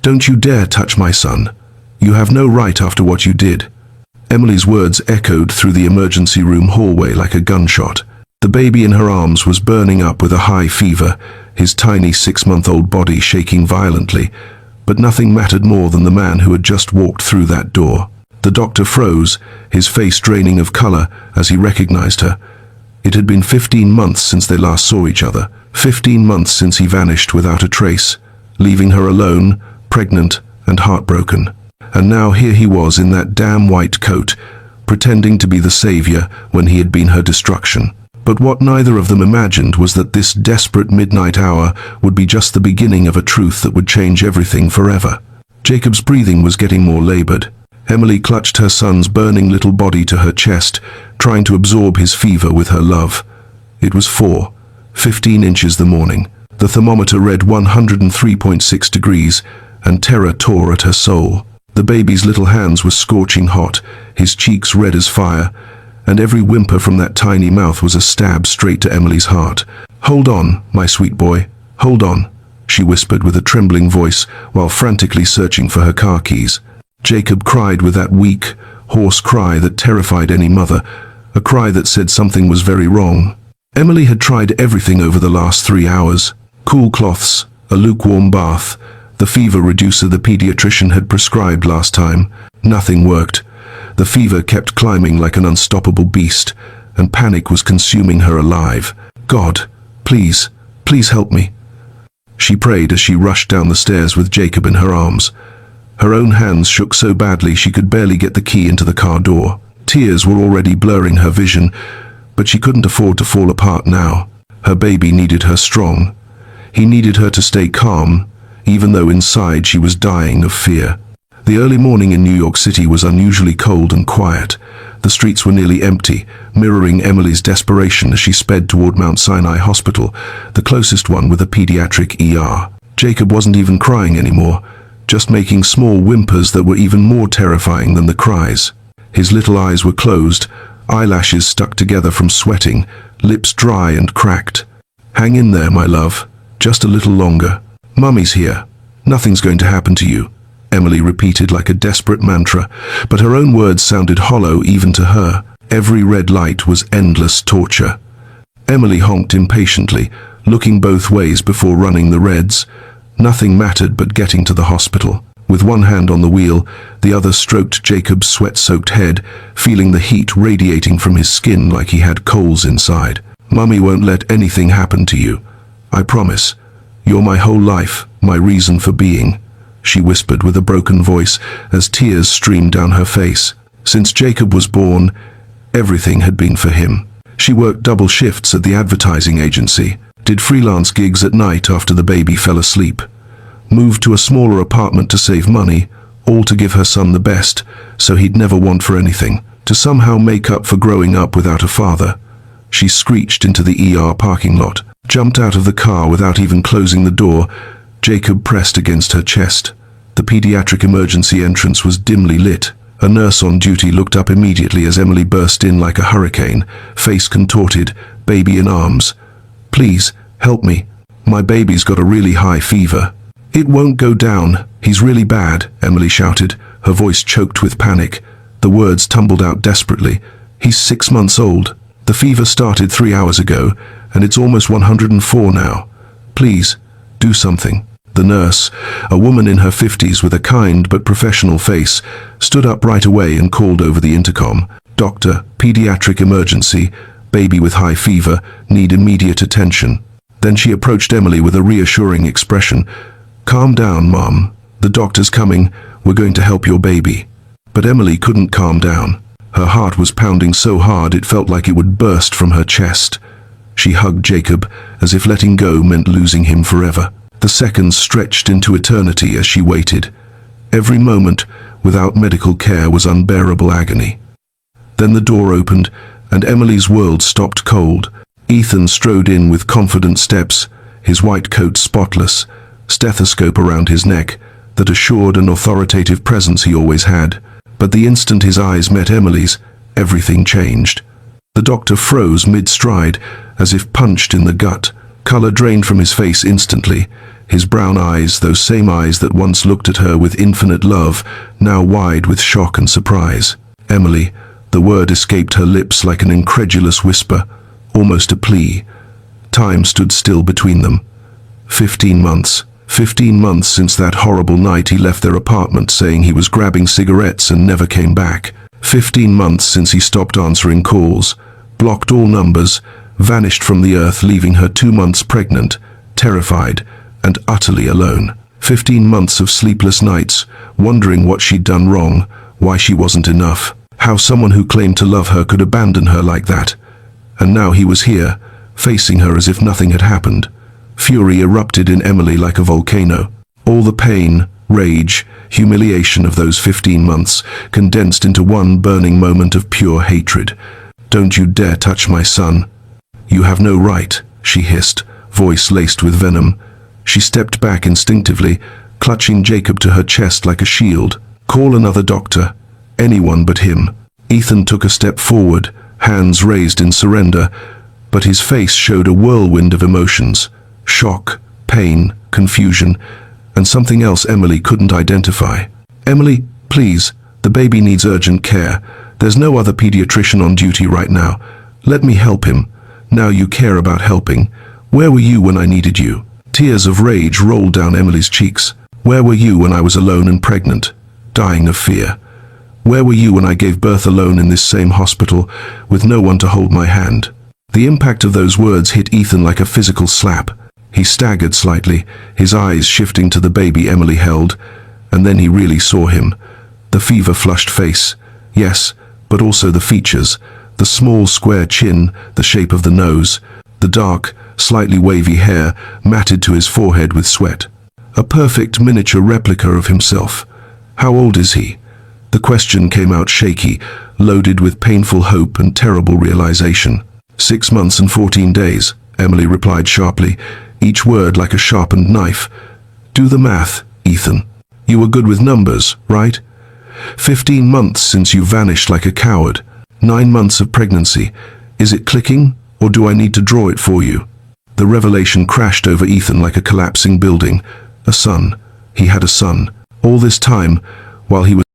"Don't you dare touch my son. You have no right after what you did." Emily's words echoed through the emergency room hallway like a gunshot. The baby in her arms was burning up with a high fever, his tiny 6-month-old body shaking violently, but nothing mattered more than the man who had just walked through that door. The doctor froze, his face draining of color as he recognized her. It had been 15 months since they last saw each other, 15 months since he vanished without a trace, leaving her alone, pregnant and heartbroken. And now here he was in that damn white coat, pretending to be the savior when he had been her destruction. But what neither of them imagined was that this desperate midnight hour would be just the beginning of a truth that would change everything forever. Jacob's breathing was getting more labored. Emily clutched her son's burning little body to her chest, trying to absorb his fever with her love. It was 15 inches the morning. The thermometer read 103.6 degrees, and terror tore at her soul. The baby's little hands were scorching hot, his cheeks red as fire, and every whimper from that tiny mouth was a stab straight to Emily's heart. "Hold on, my sweet boy, hold on," she whispered with a trembling voice while frantically searching for her car keys. Jacob cried with that weak, hoarse cry that terrified any mother, a cry that said something was very wrong. Emily had tried everything over the last 3 hours. Cool cloths, a lukewarm bath, the fever reducer the pediatrician had prescribed last time. Nothing worked. The fever kept climbing like an unstoppable beast, and panic was consuming her alive. "God, please, please help me," she prayed as she rushed down the stairs with Jacob in her arms. Her own hands shook so badly she could barely get the key into the car door. Tears were already blurring her vision, but she couldn't afford to fall apart now. Her baby needed her strong. He needed her to stay calm, even though inside she was dying of fear. The early morning in New York City was unusually cold and quiet. The streets were nearly empty, mirroring Emily's desperation as she sped toward Mount Sinai Hospital, the closest one with a pediatric ER. Jacob wasn't even crying anymore, just making small whimpers that were even more terrifying than the cries. His little eyes were closed, eyelashes stuck together from sweating, lips dry and cracked. "Hang in there, my love. Just a little longer. Mummy's here. Nothing's going to happen to you," Emily repeated like a desperate mantra, but her own words sounded hollow even to her. Every red light was endless torture. Emily honked impatiently, looking both ways before running the reds. Nothing mattered but getting to the hospital. With one hand on the wheel, the other stroked Jacob's sweat-soaked head, feeling the heat radiating from his skin like he had coals inside. "Mummy won't let anything happen to you. I promise. You're my whole life, my reason for being," she whispered with a broken voice as tears streamed down her face. Since Jacob was born, everything had been for him. She worked double shifts at the advertising agency, did freelance gigs at night after the baby fell asleep, moved to a smaller apartment to save money, all to give her son the best, so he'd never want for anything, to somehow make up for growing up without a father. She screeched into the ER parking lot, jumped out of the car without even closing the door. Jacob pressed against her chest. The pediatric emergency entrance was dimly lit. A nurse on duty looked up immediately as Emily burst in like a hurricane, face contorted, baby in arms. "Please, help me. My baby's got a really high fever." "It won't go down. He's really bad," Emily shouted, her voice choked with panic. The words tumbled out desperately. "He's 6 months old. The fever started 3 hours ago, and it's almost 104 now. Please, do something." The nurse, a woman in her 50s with a kind but professional face, stood up right away and called over the intercom. "Doctor, pediatric emergency, baby with high fever, need immediate attention." Then she approached Emily with a reassuring expression. "Calm down, Mom. The doctor's coming. We're going to help your baby." But Emily couldn't calm down. Her heart was pounding so hard it felt like it would burst from her chest. She hugged Jacob, as if letting go meant losing him forever. The seconds stretched into eternity as she waited. Every moment, without medical care, was unbearable agony. Then the door opened, and Emily's world stopped cold. Ethan strode in with confident steps, his white coat spotless, stethoscope around his neck, that assured an authoritative presence he always had. But the instant his eyes met Emily's, everything changed. The doctor froze mid-stride, as if punched in the gut. Color drained from his face instantly. His brown eyes, those same eyes that once looked at her with infinite love, now wide with shock and surprise. Emily, the word escaped her lips like an incredulous whisper, almost a plea. Time stood still between them. 15 months. 15 months since that horrible night he left their apartment saying he was grabbing cigarettes and never came back. 15 months since he stopped answering calls, blocked all numbers, vanished from the earth, leaving her 2 months pregnant, terrified, and utterly alone. 15 months of sleepless nights, wondering what she'd done wrong, why she wasn't enough, how someone who claimed to love her could abandon her like that. And now he was here, facing her as if nothing had happened. Fury erupted in Emily like a volcano. All the pain, rage, humiliation of those 15 months condensed into one burning moment of pure hatred. "Don't you dare touch my son. You have no right," she hissed, voice laced with venom. She stepped back instinctively, clutching Jacob to her chest like a shield. "Call another doctor. Anyone but him." Ethan took a step forward, hands raised in surrender, but his face showed a whirlwind of emotions. Shock, pain, confusion, and something else Emily couldn't identify. "Emily, please, the baby needs urgent care. There's no other pediatrician on duty right now. Let me help him. Now you care about helping. Where were you when I needed you?" Tears of rage rolled down Emily's cheeks. "Where were you when I was alone and pregnant, dying of fear? Where were you when I gave birth alone in this same hospital, with no one to hold my hand?" The impact of those words hit Ethan like a physical slap. He staggered slightly, his eyes shifting to the baby Emily held, and then he really saw him. The fever-flushed face, yes, but also the features, the small square chin, the shape of the nose, the dark, slightly wavy hair matted to his forehead with sweat. A perfect miniature replica of himself. How old is he? The question came out shaky, loaded with painful hope and terrible realization. 6 months and 14 days, Emily replied sharply, each word like a sharpened knife. "Do the math, Ethan. You were good with numbers, right? 15 months since you vanished like a coward. 9 months of pregnancy. Is it clicking, or do I need to draw it for you?" The revelation crashed over Ethan like a collapsing building. A son. He had a son. All this time, while he was